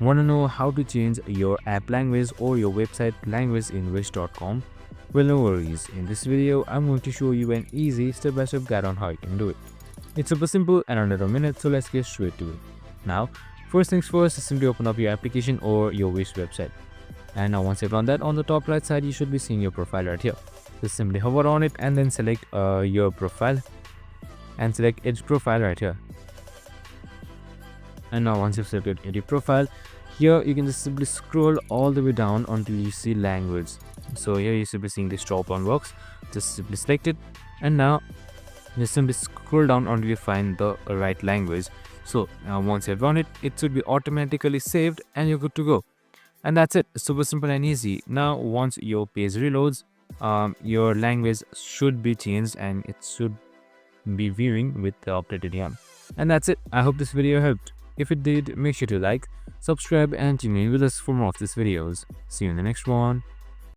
Want to know how to change your app language or your website language in wish.com? Well, no worries. In this video, I'm going to show you an easy step-by-step guide on how you can do it. It's super simple and under a minute, so let's get straight to it. Now, first things first, simply open up your application or your Wish website. And now once you've done that, on the top right side, you should be seeing your profile right here. Just simply hover on it and then select your profile and select Edit Profile right here. And now once you've selected Edit Profile, here you can just simply scroll all the way down until you see language. So here you should be seeing this drop down box. Just simply select it, and now just simply scroll down until you find the right language. So now once you've done it, it should be automatically saved and you're good to go. And that's it. Super simple and easy. Now once your page reloads, your language should be changed and it should be viewing with the updated YAM. And that's it. I hope this video helped. If it did, make sure to like, subscribe and tune in with us for more of these videos. See you in the next one.